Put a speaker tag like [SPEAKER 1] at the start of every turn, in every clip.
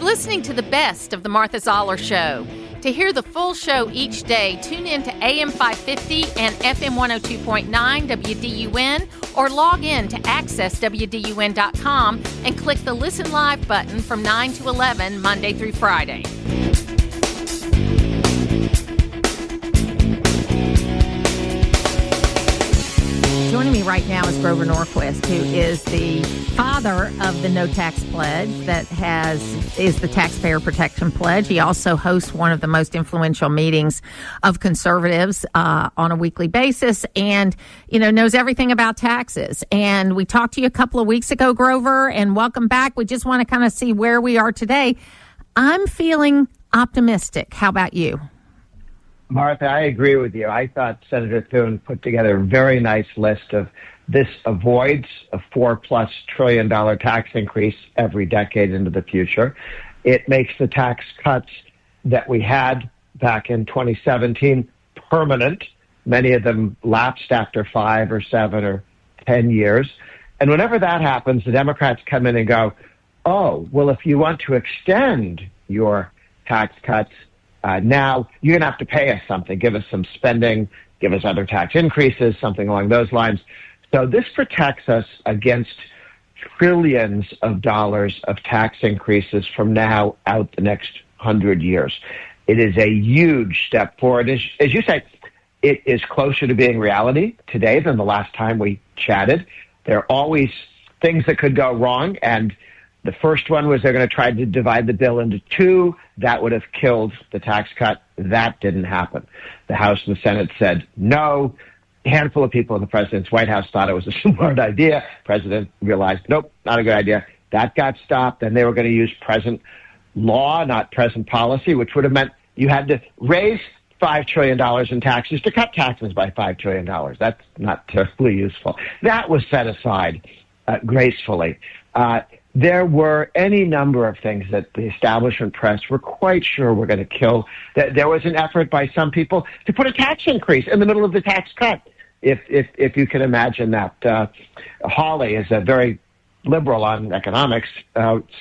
[SPEAKER 1] listening to the best of the Martha Zoller Show. To hear the full show each day, tune in to AM 550 and FM 102.9 WDUN or log in to accesswdun.com and click the Listen Live button from 9 to 11 Monday through Friday. Joining me right now is Grover Norquiest, who is the father of the No Tax Pledge that is the Taxpayer Protection Pledge. He also hosts one of the most influential meetings of conservatives on a weekly basis, and knows everything about taxes. And we talked to you a couple of weeks ago, Grover, and welcome back. We just want to kind of see where we are today. I'm feeling optimistic. How about you?
[SPEAKER 2] Martha, I agree with you. I thought Senator Thune put together a very nice list of this avoids a $4+ trillion tax increase every decade into the future. It makes the tax cuts that we had back in 2017 permanent. Many of them lapsed after 5 or 7 or 10 years. And whenever that happens, the Democrats come in and go, oh, well, if you want to extend your tax cuts, now you're going to have to pay us something, give us some spending, give us other tax increases, something along those lines. So this protects us against trillions of dollars of tax increases from now out the next 100 years. It is a huge step forward. As you say, it is closer to being reality today than the last time we chatted. There are always things that could go wrong, and the first one was they're going to try to divide the bill into 2. That would have killed the tax cut. That didn't happen. The House and the Senate said no. A handful of people in the president's White House thought it was a smart idea. The president realized, nope, not a good idea. That got stopped. Then they were going to use present law, not present policy, which would have meant you had to raise $5 trillion in taxes to cut taxes by $5 trillion. That's not terribly useful. That was set aside gracefully. There were any number of things that the establishment press were quite sure were going to kill. There was an effort by some people to put a tax increase in the middle of the tax cut, if you can imagine that. Hawley is a very liberal on economics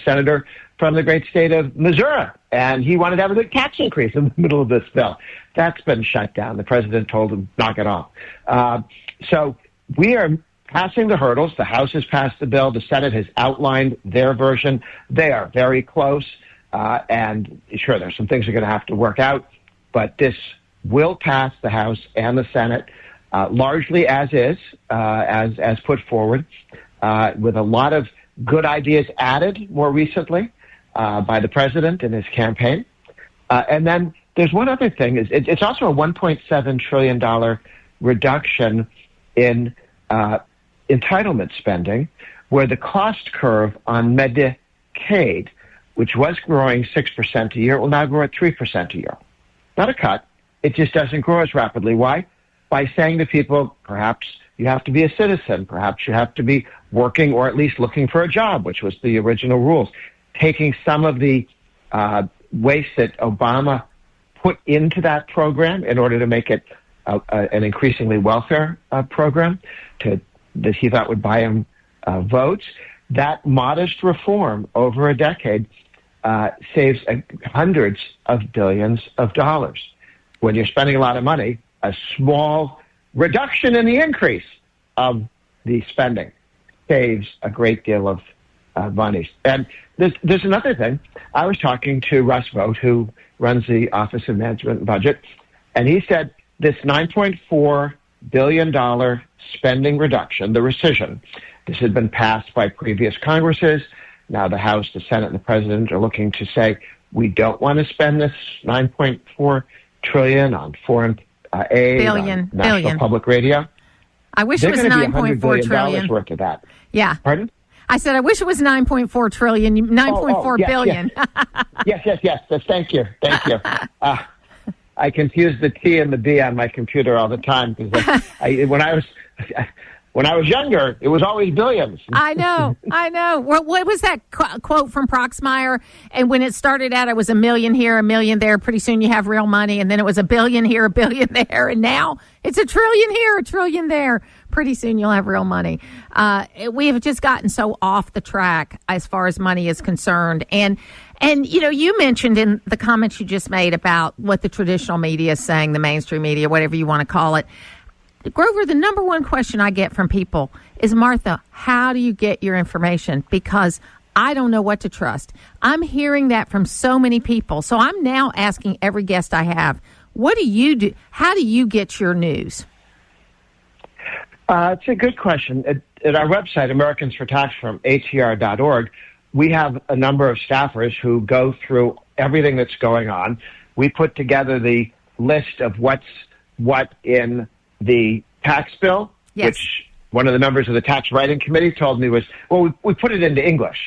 [SPEAKER 2] senator from the great state of Missouri, and he wanted to have a big tax increase in the middle of this bill. That's been shut down. The president told him, knock it off. So we are passing the hurdles. The House has passed the bill. The Senate has outlined their version. They are very close. And sure, there's some things that are going to have to work out, but this will pass the House and the Senate largely as is, as put forward, with a lot of good ideas added more recently by the president in his campaign. And then there's one other thing. It's also a $1.7 trillion reduction in entitlement spending, where the cost curve on Medicaid, which was growing 6% a year, will now grow at 3% a year. Not a cut. It just doesn't grow as rapidly. Why? By saying to people, perhaps you have to be a citizen, perhaps you have to be working or at least looking for a job, which was the original rules. Taking some of the waste that Obama put into that program in order to make it an increasingly welfare program that he thought would buy him votes. That modest reform over a decade saves hundreds of billions of dollars. When you're spending a lot of money, a small reduction in the increase of the spending saves a great deal of money. And there's another thing. I was talking to Russ Vogt, who runs the Office of Management and Budget, and he said this $9.4 billion spending reduction, the rescission, this had been passed by previous Congresses. Now the House, the Senate, and the President are looking to say, we don't want to spend this $9.4 trillion on foreign aid, on national public radio.
[SPEAKER 1] I wish it was $9.4 trillion
[SPEAKER 2] worth of that.
[SPEAKER 1] Yeah.
[SPEAKER 2] Pardon?
[SPEAKER 1] I said, I wish it was $9.4 trillion, $9.4 billion.
[SPEAKER 2] Yes. Thank you. I confuse the T and the B on my computer all the time because when I was younger, it was always billions.
[SPEAKER 1] I know. What was that quote from Proxmire? And when it started out, it was a million here, a million there. Pretty soon you have real money. And then it was a billion here, a billion there. And now it's a trillion here, a trillion there. pretty soon you'll have real money. We have just gotten so off the track as far as money is concerned. And you mentioned in the comments you just made about what the traditional media is saying, the mainstream media, whatever you want to call it. Grover, the number one question I get from people is, Martha, how do you get your information? Because I don't know what to trust. I'm hearing that from so many people. So I'm now asking every guest I have, what do you do? How do you get your news?
[SPEAKER 2] It's a good question. At our website, Americans for Tax Reform, ATR.org, we have a number of staffers who go through everything that's going on. We put together the list of what in the tax bill,
[SPEAKER 1] yes,
[SPEAKER 2] which one of the members of the Tax Writing Committee told me was, well, we put it into English.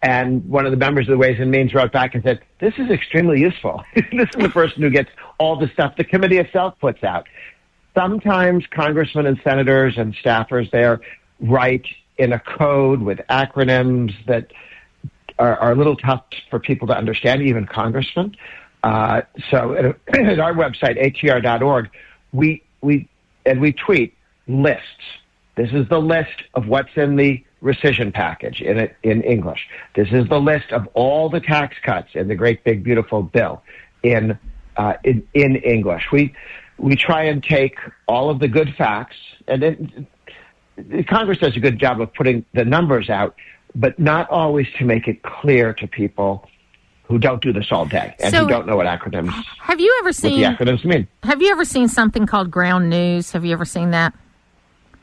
[SPEAKER 2] And one of the members of the Ways and Means wrote back and said, this is extremely useful. This is the person who gets all the stuff the committee itself puts out. Sometimes congressmen and senators and staffers there write in a code with acronyms that are a little tough for people to understand, even congressmen. So at our website, atr.org, we tweet lists. This is the list of what's in the rescission package in English. This is the list of all the tax cuts in the great big beautiful bill in English. We try and take all of the good facts, and Congress does a good job of putting the numbers out, but not always to make it clear to people who don't do this all day and who don't know what acronyms.
[SPEAKER 1] Have you ever seen
[SPEAKER 2] what the acronyms mean?
[SPEAKER 1] Have you ever seen something called ground news? Have you ever seen that?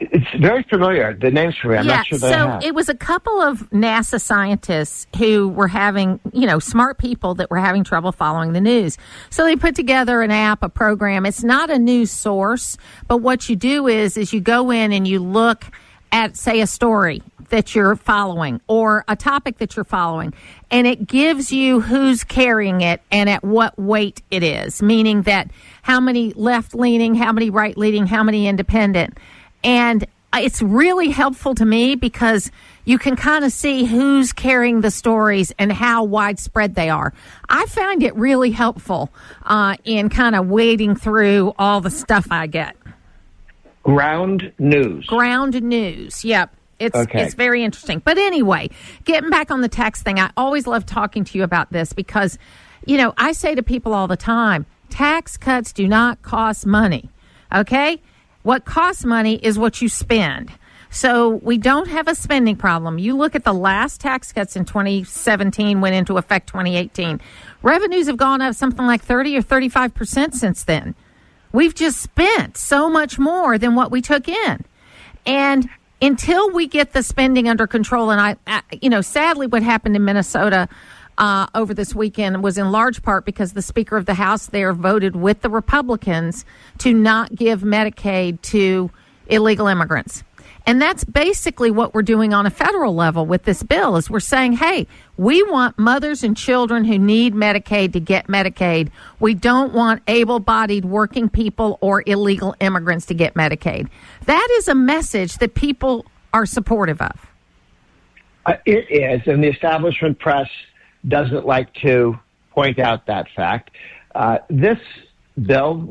[SPEAKER 2] It's very familiar. The name's familiar. I'm not sure that I have.
[SPEAKER 1] It was a couple of NASA scientists who were having, smart people that were having trouble following the news. So they put together an app, a program. It's not a news source, but what you do is you go in and you look at, say, a story that you're following or a topic that you're following, and it gives you who's carrying it and at what weight it is, meaning that how many left-leaning, how many right-leaning, how many independent. And it's really helpful to me because you can kind of see who's carrying the stories and how widespread they are. I find it really helpful in kind of wading through all the stuff I get.
[SPEAKER 2] Ground news.
[SPEAKER 1] Ground news, yep. It's very interesting. But anyway, getting back on the tax thing, I always love talking to you about this because, I say to people all the time, tax cuts do not cost money, okay? What costs money is what you spend. So we don't have a spending problem. You look at the last tax cuts in 2017, went into effect 2018. Revenues have gone up something like 30 or 35% since then. We've just spent so much more than what we took in. And until we get the spending under control, and sadly what happened in Minnesota over this weekend was in large part because the Speaker of the House there voted with the Republicans to not give Medicaid to illegal immigrants. And that's basically what we're doing on a federal level with this bill is we're saying, hey, we want mothers and children who need Medicaid to get Medicaid. We don't want able-bodied working people or illegal immigrants to get Medicaid. That is a message that people are supportive of.
[SPEAKER 2] It is, and the establishment press doesn't like to point out that fact. This bill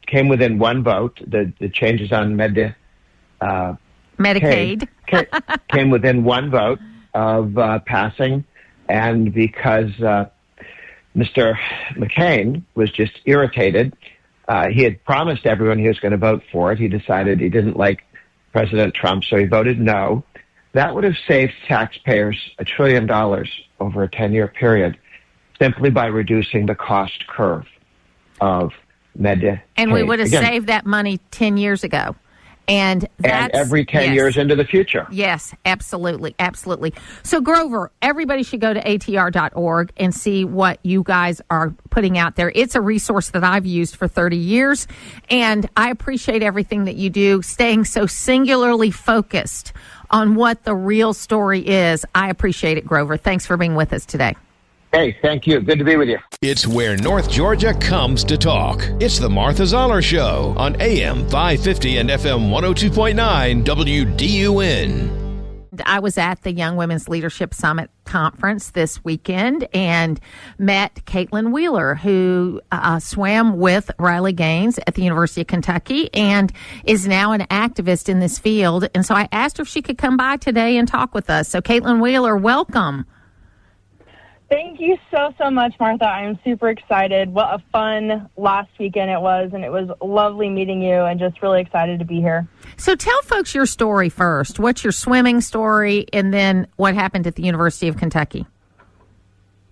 [SPEAKER 2] came within one vote. The changes on Medicaid came within one vote of passing, and because Mr. McCain was just irritated, he had promised everyone he was going to vote for it. He decided he didn't like President Trump, so he voted no. That would have saved taxpayers $1 trillion over a 10-year period simply by reducing the cost curve of Medicaid.
[SPEAKER 1] And we would have saved that money 10 years ago. And
[SPEAKER 2] every 10 years into the future.
[SPEAKER 1] Yes, absolutely, absolutely. So, Grover, everybody should go to atr.org and see what you guys are putting out there. It's a resource that I've used for 30 years, and I appreciate everything that you do, staying so singularly focused on what the real story is. I appreciate it, Grover. Thanks for being with us today.
[SPEAKER 2] Hey, thank you. Good to be with you.
[SPEAKER 3] It's where North Georgia comes to talk. It's the Martha Zoller Show on AM 550 and FM 102.9 WDUN.
[SPEAKER 1] I was at the Young Women's Leadership Summit conference this weekend and met Kaitlynn Wheeler, who swam with Riley Gaines at the University of Kentucky and is now an activist in this field. And so I asked her if she could come by today and talk with us. So Kaitlynn Wheeler, welcome.
[SPEAKER 4] Thank you so much, Martha. I am super excited. What a fun last weekend it was, and it was lovely meeting you and just really excited to be here.
[SPEAKER 1] So tell folks your story first. What's your swimming story, and then what happened at the University of Kentucky?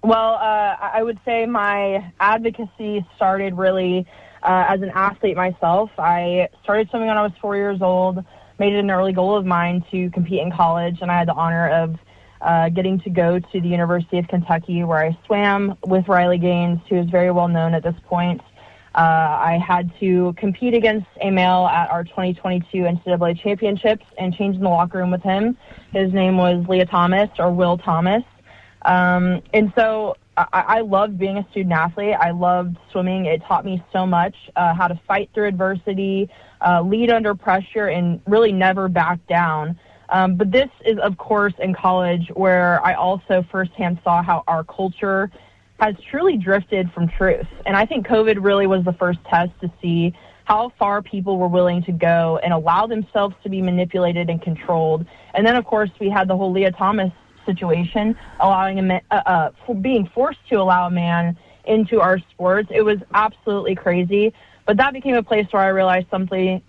[SPEAKER 4] Well, I would say my advocacy started really as an athlete myself. I started swimming when I was 4 years old, made it an early goal of mine to compete in college, and I had the honor of getting to go to the University of Kentucky, where I swam with Riley Gaines, who is very well known at this point. I had to compete against a male at our 2022 NCAA championships and change in the locker room with him. His name was Leah Thomas, or Will Thomas. And so I loved being a student athlete. I loved swimming. It taught me so much, how to fight through adversity, lead under pressure, and really never back down. But this is, of course, in college, where I also firsthand saw how our culture has truly drifted from truth. And I think COVID really was the first test to see how far people were willing to go and allow themselves to be manipulated and controlled. And then, of course, we had the whole Leah Thomas situation, being forced to allow a man into our sports. It was absolutely crazy. But that became a place where I realized something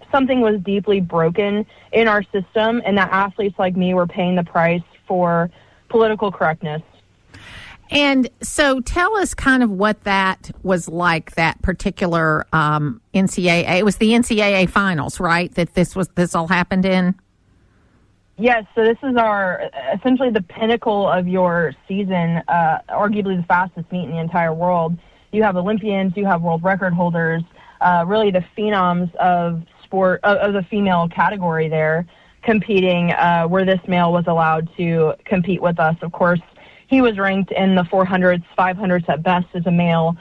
[SPEAKER 4] was deeply broken in our system, and that athletes like me were paying the price for political correctness.
[SPEAKER 1] And so tell us kind of what that was like, that particular NCAA. It was the NCAA finals, right, that this all happened in?
[SPEAKER 4] Yes, so this is essentially the pinnacle of your season, arguably the fastest meet in the entire world. You have Olympians, you have world record holders, really the phenoms of sport, of the female category there, competing where this male was allowed to compete with us. Of course, he was ranked in the 400s, 500s at best as a male.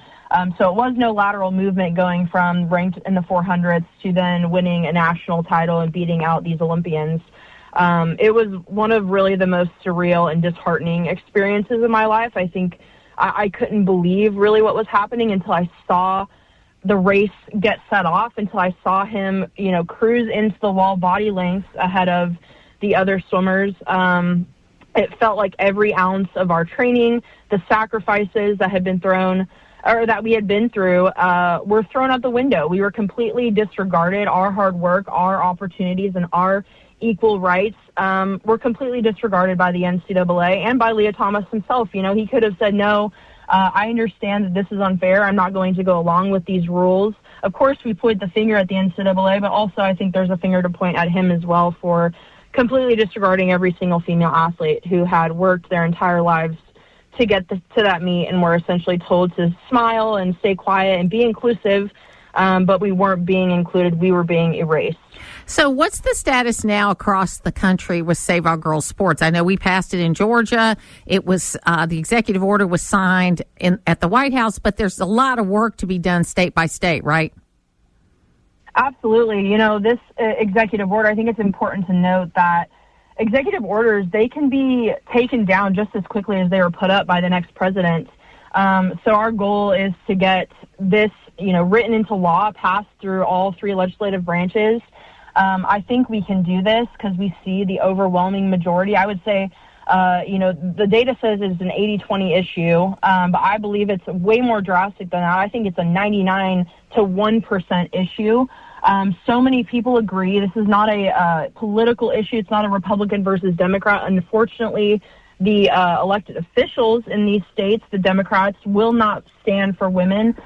[SPEAKER 4] So it was no lateral movement going from ranked in the 400s to then winning a national title and beating out these Olympians. It was one of really the most surreal and disheartening experiences of my life. I think I couldn't believe really what was happening until I saw the race get set off, until I saw him, cruise into the wall body length ahead of the other swimmers. It felt like every ounce of our training, the sacrifices that had been thrown, or that we had been through, were thrown out the window. We were completely disregarded. Our hard work, our opportunities, and our equal rights were completely disregarded by the NCAA and by Leah Thomas himself. He could have said, no, I understand that this is unfair. I'm not going to go along with these rules. Of course, we point the finger at the NCAA, but also I think there's a finger to point at him as well for completely disregarding every single female athlete who had worked their entire lives to get to that meet and were essentially told to smile and stay quiet and be inclusive, but we weren't being included. We were being erased.
[SPEAKER 1] So what's the status now across the country with Save Our Girls Sports? I know we passed it in Georgia. It was the executive order was signed at the White House, but there's a lot of work to be done state by state, right?
[SPEAKER 4] Absolutely. This executive order, I think it's important to note that executive orders, they can be taken down just as quickly as they were put up by the next president. So our goal is to get this, written into law, passed through all three legislative branches. I think we can do this because we see the overwhelming majority. I would say, the data says it's an 80-20 issue, but I believe it's way more drastic than that. I think it's a 99 to 1% issue. So many people agree. This is not a political issue. It's not a Republican versus Democrat. Unfortunately, the elected officials in these states, the Democrats, will not stand for women.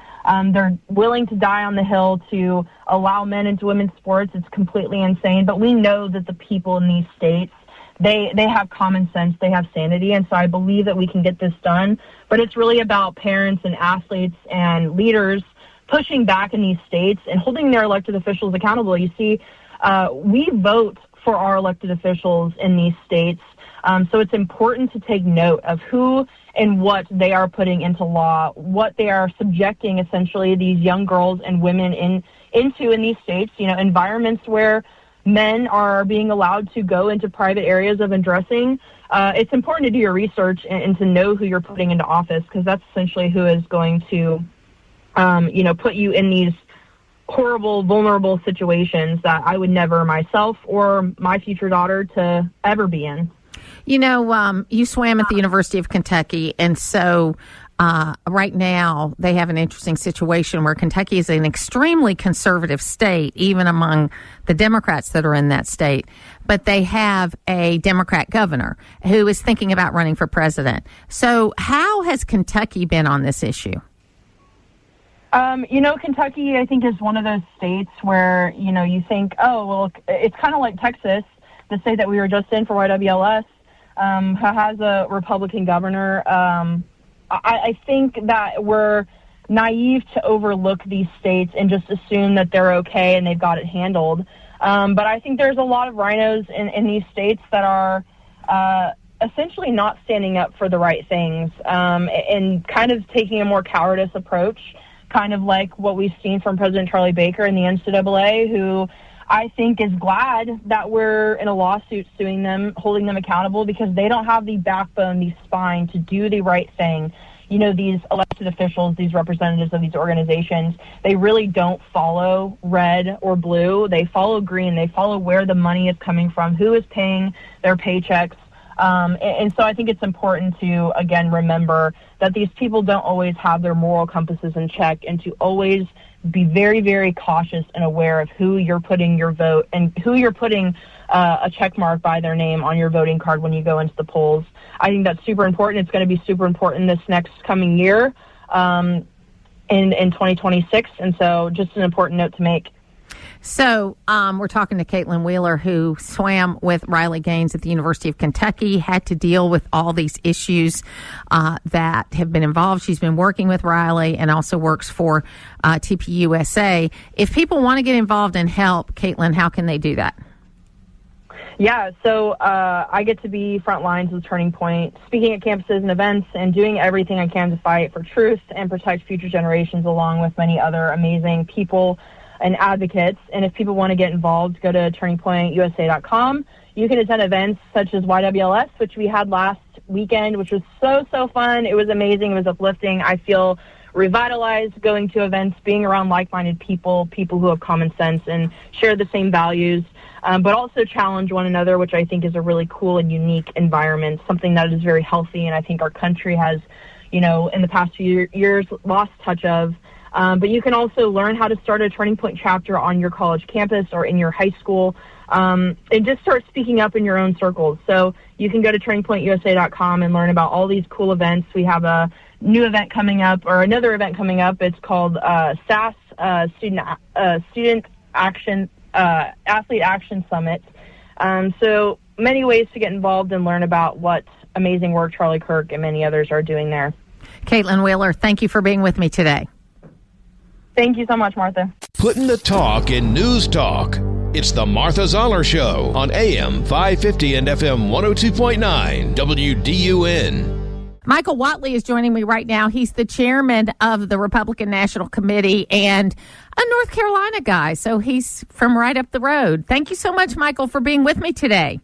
[SPEAKER 4] They're willing to die on the Hill to allow men into women's sports. It's completely insane. But we know that the people in these states, they have common sense, they have sanity, and so I believe that we can get this done. But it's really about parents and athletes and leaders pushing back in these states and holding their elected officials accountable. You see, we vote for our elected officials in these states, so it's important to take note of who and what they are putting into law, what they are subjecting essentially these young girls and women into in these states, environments where men are being allowed to go into private areas of undressing, it's important to do your research and to know who you're putting into office, because that's essentially who is going to, put you in these horrible, vulnerable situations that I would never myself or my future daughter to ever be in.
[SPEAKER 1] You swam at the University of Kentucky, and so right now they have an interesting situation where Kentucky is an extremely conservative state, even among the Democrats that are in that state. But they have a Democrat governor who is thinking about running for president. So how has Kentucky been on this issue?
[SPEAKER 4] Kentucky, I think, is one of those states where, you think, oh, well, it's kind of like Texas, the state that we were just in for YWLS, who has a Republican governor. I think that we're naive to overlook these states and just assume that they're okay and they've got it handled. But I think there's a lot of rhinos in these states that are essentially not standing up for the right things and kind of taking a more cowardice approach, kind of like what we've seen from President Charlie Baker and the NCAA, who I think is glad that we're in a lawsuit suing them, holding them accountable, because they don't have the backbone, the spine to do the right thing. These elected officials, these representatives of these organizations, they really don't follow red or blue. They follow green. They follow where the money is coming from, who is paying their paychecks. And so I think it's important to, again, remember that these people don't always have their moral compasses in check, and to always be very, very cautious and aware of who you're putting your vote and who you're putting a check mark by their name on your voting card when you go into the polls. I think that's super important. It's going to be super important this next coming year in 2026. And so just an important note to make.
[SPEAKER 1] So we're talking to Kaitlynn Wheeler, who swam with Riley Gaines at the University of Kentucky, had to deal with all these issues that have been involved. She's been working with Riley and also works for TPUSA. If people want to get involved and help, Kaitlynn, how can they do that?
[SPEAKER 4] Yeah, so I get to be front lines with Turning Point, speaking at campuses and events and doing everything I can to fight for truth and protect future generations, along with many other amazing people and advocates. And if people want to get involved, go to turningpointusa.com. You can attend events such as YWLS, which we had last weekend, which was so fun. It was amazing. It was uplifting. I feel revitalized going to events, being around like-minded people who have common sense and share the same values, but also challenge one another, which I think is a really cool and unique environment, something that is very healthy, and I think our country has, in the past few years lost touch of. But you can also learn how to start a Turning Point chapter on your college campus or in your high school, and just start speaking up in your own circles. So you can go to turningpointusa.com and learn about all these cool events. We have a new event coming up, or another event coming up. It's called SAS, Student Action, Athlete Action Summit. So many ways to get involved and learn about what amazing work Charlie Kirk and many others are doing there.
[SPEAKER 1] Kaitlynn Wheeler, thank you for being with me today.
[SPEAKER 4] Thank you so much, Martha.
[SPEAKER 3] Putting the talk in news talk. It's the Martha Zoller Show on AM 550 and FM 102.9 WDUN.
[SPEAKER 1] Michael Whatley is joining me right now. He's the chairman of the Republican National Committee and a North Carolina guy, so he's from right up the road. Thank you so much, Michael, for being with me today.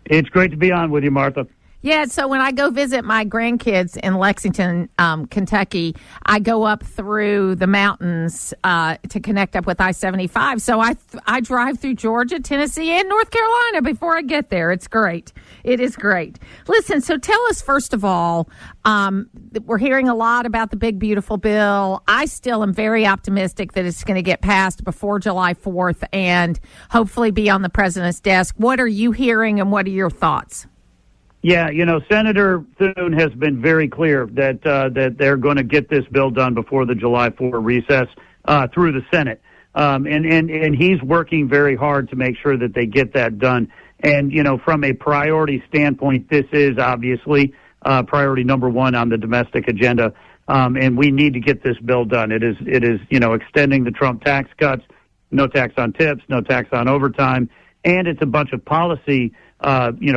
[SPEAKER 5] It's great to be on with you, Martha.
[SPEAKER 1] Yeah, so when I go visit my grandkids in Lexington, Kentucky, I go up through the mountains to connect up with I-75. So I drive through Georgia, Tennessee, and North Carolina before I get there. It's great. It is great. Listen, so tell us, first of all, we're hearing a lot about the big, beautiful bill. I still am very optimistic that it's going to get passed before July 4th and hopefully be on the president's desk. What are you hearing, and what are your thoughts?
[SPEAKER 5] Yeah, Senator Thune has been very clear that they're going to get this bill done before the July 4 recess through the Senate. And he's working very hard to make sure that they get that done. And, from a priority standpoint, this is obviously priority number one on the domestic agenda. And we need to get this bill done. It is extending the Trump tax cuts, no tax on tips, no tax on overtime, and it's a bunch of policy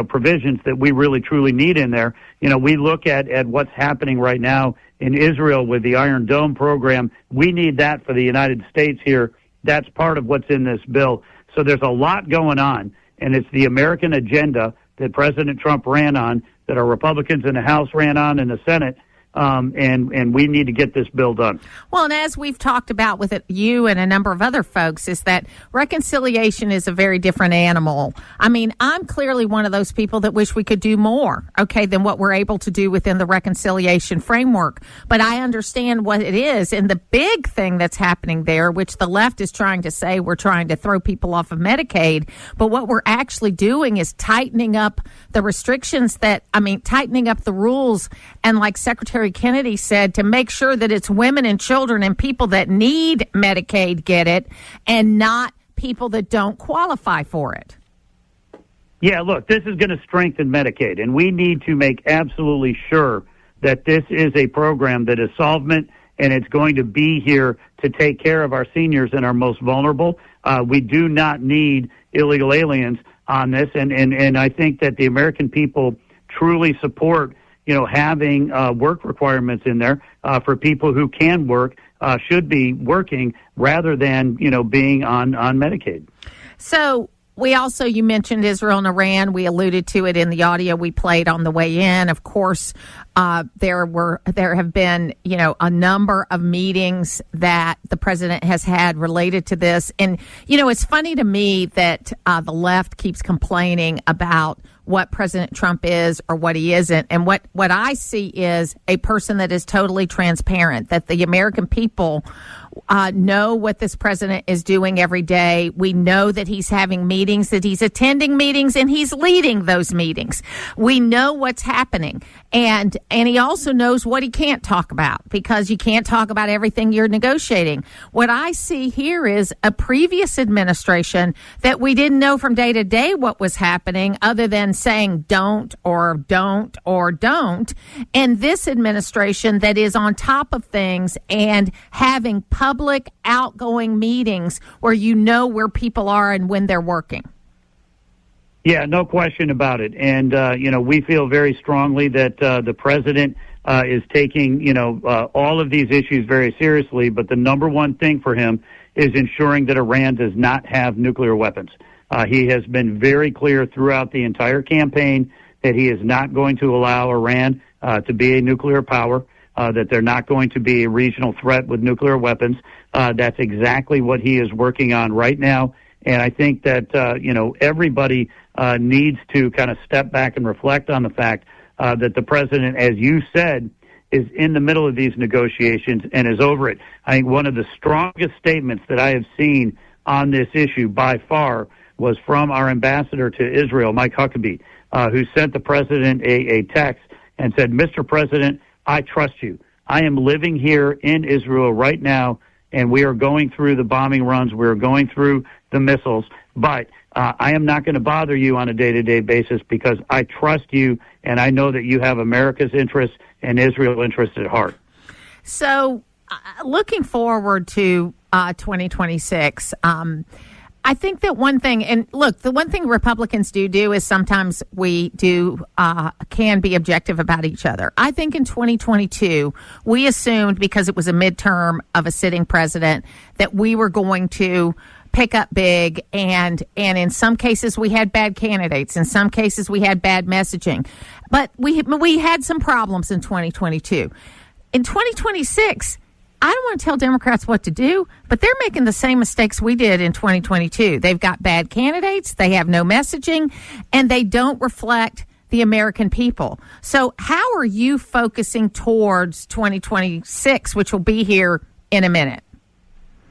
[SPEAKER 5] provisions that we really truly need in there. We look at what's happening right now in Israel with the Iron Dome program. We need that for the United States here. That's part of what's in this bill. So there's a lot going on, and it's the American agenda that President Trump ran on, that our Republicans in the House ran on in the Senate, and we need to get this bill done.
[SPEAKER 1] Well, and as we've talked about with you and a number of other folks, is that reconciliation is a very different animal. I mean, I'm clearly one of those people that wish we could do more, than what we're able to do within the reconciliation framework. But I understand what it is. And the big thing that's happening there, which the left is trying to say, we're trying to throw people off of Medicaid. But what we're actually doing is tightening up the restrictions tightening up the rules. And like Secretary Kennedy said, to make sure that it's women and children and people that need Medicaid get it, and not people that don't qualify for it.
[SPEAKER 5] Yeah, look, this is going to strengthen Medicaid, and we need to make absolutely sure that this is a program that is solvent, and it's going to be here to take care of our seniors and our most vulnerable. We do not need illegal aliens on this, and I think that the American people truly support having work requirements in there for people who can work, should be working rather than, being on Medicaid.
[SPEAKER 1] So you mentioned Israel and Iran. We alluded to it in the audio we played on the way in. Of course, there have been, a number of meetings that the president has had related to this. And, it's funny to me that the left keeps complaining about what President Trump is or what he isn't. And what I see is a person that is totally transparent, that the American people know what this president is doing every day. We know that he's having meetings, that he's attending meetings, and he's leading those meetings. We know what's happening. And he also knows what he can't talk about, because you can't talk about everything you're negotiating. What I see here is a previous administration that we didn't know from day to day what was happening, other than saying don't or don't or don't. And this administration that is on top of things and having public outgoing meetings where you know where people are and when they're working.
[SPEAKER 5] Yeah, no question about it. And, we feel very strongly that the president is taking, all of these issues very seriously. But the number one thing for him is ensuring that Iran does not have nuclear weapons. He has been very clear throughout the entire campaign that he is not going to allow Iran to be a nuclear power, that they're not going to be a regional threat with nuclear weapons. That's exactly what he is working on right now. And I think that, everybody needs to kind of step back and reflect on the fact that the president, as you said, is in the middle of these negotiations and is over it. I think one of the strongest statements that I have seen on this issue by far was from our ambassador to Israel, Mike Huckabee, who sent the president a text and said, "Mr. President, I trust you. I am living here in Israel right now, and we are going through the bombing runs. We are going through the missiles, but I am not going to bother you on a day-to-day basis because I trust you, and I know that you have America's interests and Israel's interests at heart."
[SPEAKER 1] So looking forward to 2026, I think that one thing, and look, the one thing Republicans do is sometimes we can be objective about each other. I think in 2022, we assumed, because it was a midterm of a sitting president, that we were going to pick up big, and in some cases we had bad candidates, in some cases we had bad messaging, but we had some problems in 2022. In 2026, I don't want to tell Democrats what to do, but they're making the same mistakes we did in 2022. They've got bad candidates, they have no messaging, and they don't reflect the American people. So how are you focusing towards 2026, which will be here in a minute?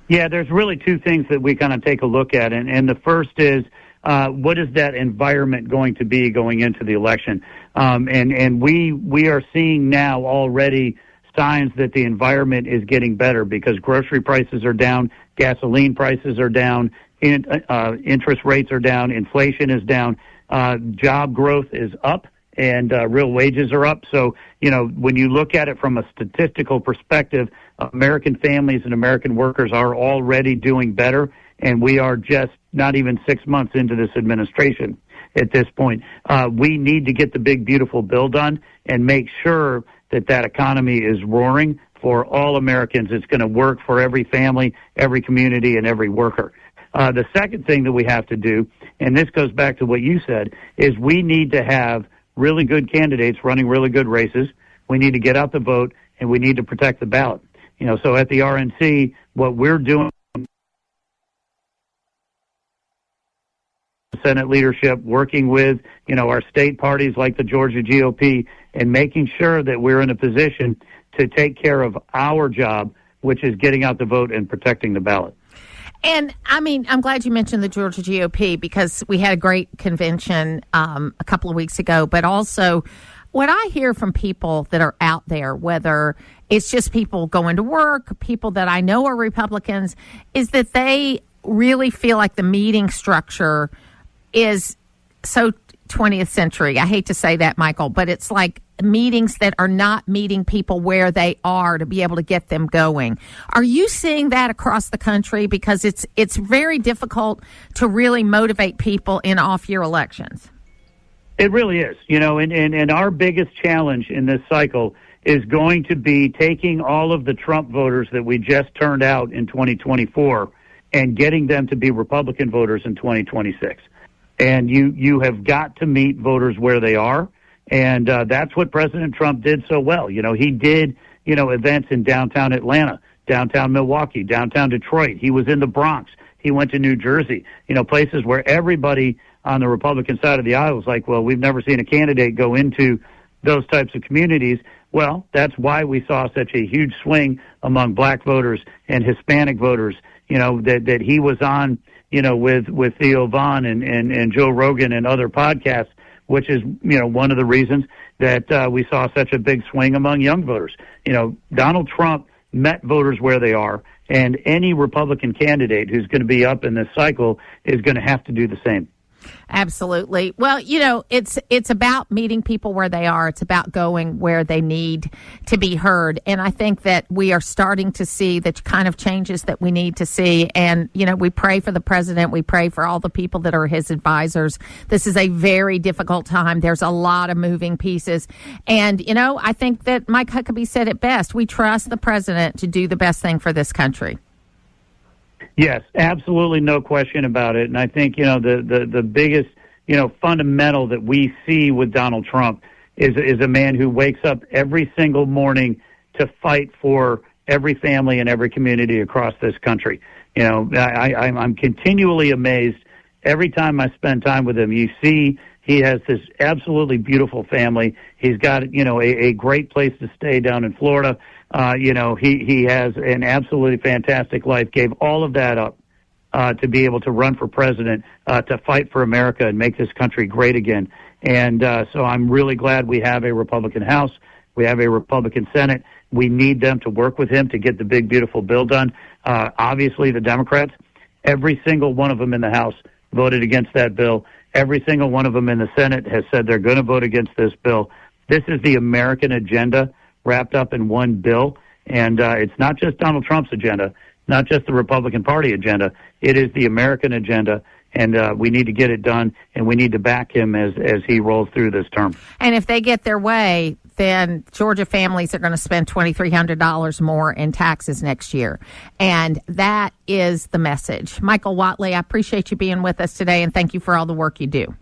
[SPEAKER 5] Yeah, there's really two things that we kind of take a look at, and the first is what is that environment going to be going into the election? And we are seeing now already signs that the environment is getting better because grocery prices are down, gasoline prices are down, interest rates are down, inflation is down, job growth is up, and real wages are up. So, when you look at it from a statistical perspective, American families and American workers are already doing better, and we are just not even 6 months into this administration at this point. We need to get the big, beautiful bill done and make sure that economy is roaring for all Americans. It's going to work for every family, every community, and every worker. The second thing that we have to do, and this goes back to what you said, is we need to have really good candidates running really good races. We need to get out the vote, and we need to protect the ballot. So at the RNC, what we're doing, Senate leadership, working with, our state parties like the Georgia GOP, and making sure that we're in a position to take care of our job, which is getting out the vote and protecting the ballot.
[SPEAKER 1] And I'm glad you mentioned the Georgia GOP, because we had a great convention a couple of weeks ago. But also, what I hear from people that are out there, whether it's just people going to work, people that I know are Republicans, is that they really feel like the meeting structure is so 20th century. I hate to say that, Michael, but it's like meetings that are not meeting people where they are to be able to get them going. Are you seeing that across the country? Because it's very difficult to really motivate people in off-year elections.
[SPEAKER 5] It really is, and our biggest challenge in this cycle is going to be taking all of the Trump voters that we just turned out in 2024 and getting them to be Republican voters in 2026. And you have got to meet voters where they are. And that's what President Trump did so well. He did, events in downtown Atlanta, downtown Milwaukee, downtown Detroit. He was in the Bronx. He went to New Jersey, places where everybody on the Republican side of the aisle was like, well, we've never seen a candidate go into those types of communities. Well, that's why we saw such a huge swing among black voters and Hispanic voters, that he was on, with Theo Vaughn and Joe Rogan and other podcasts, which is, one of the reasons that we saw such a big swing among young voters. Donald Trump met voters where they are, and any Republican candidate who's going to be up in this cycle is going to have to do the same.
[SPEAKER 1] Absolutely. Well, it's about meeting people where they are. It's about going where they need to be heard. And I think that we are starting to see the kind of changes that we need to see. And, we pray for the president. We pray for all the people that are his advisors. This is a very difficult time. There's a lot of moving pieces. And, I think that Mike Huckabee said it best. We trust the president to do the best thing for this country.
[SPEAKER 5] Yes, absolutely, no question about it. And I think, the biggest, fundamental that we see with Donald Trump is a man who wakes up every single morning to fight for every family and every community across this country. I'm continually amazed every time I spend time with him. You see, he has this absolutely beautiful family. He's got, a great place to stay down in Florida. He has an absolutely fantastic life, gave all of that up to be able to run for president, to fight for America and make this country great again. And so I'm really glad we have a Republican House. We have a Republican Senate. We need them to work with him to get the big, beautiful bill done. Obviously, the Democrats, every single one of them in the House voted against that bill. Every single one of them in the Senate has said they're going to vote against this bill. This is the American agenda wrapped up in one bill. And it's not just Donald Trump's agenda, not just the Republican Party agenda. It is the American agenda. And we need to get it done, and we need to back him as he rolls through this term.
[SPEAKER 1] And if they get their way, then Georgia families are going to spend $2,300 more in taxes next year. And that is the message. Michael Whatley, I appreciate you being with us today, and thank you for all the work you do.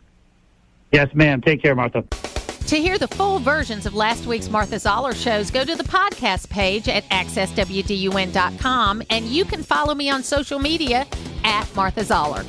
[SPEAKER 5] Yes, ma'am. Take care, Martha.
[SPEAKER 1] To hear the full versions of last week's Martha Zoller shows, go to the podcast page at accesswdun.com, and you can follow me on social media at Martha Zoller.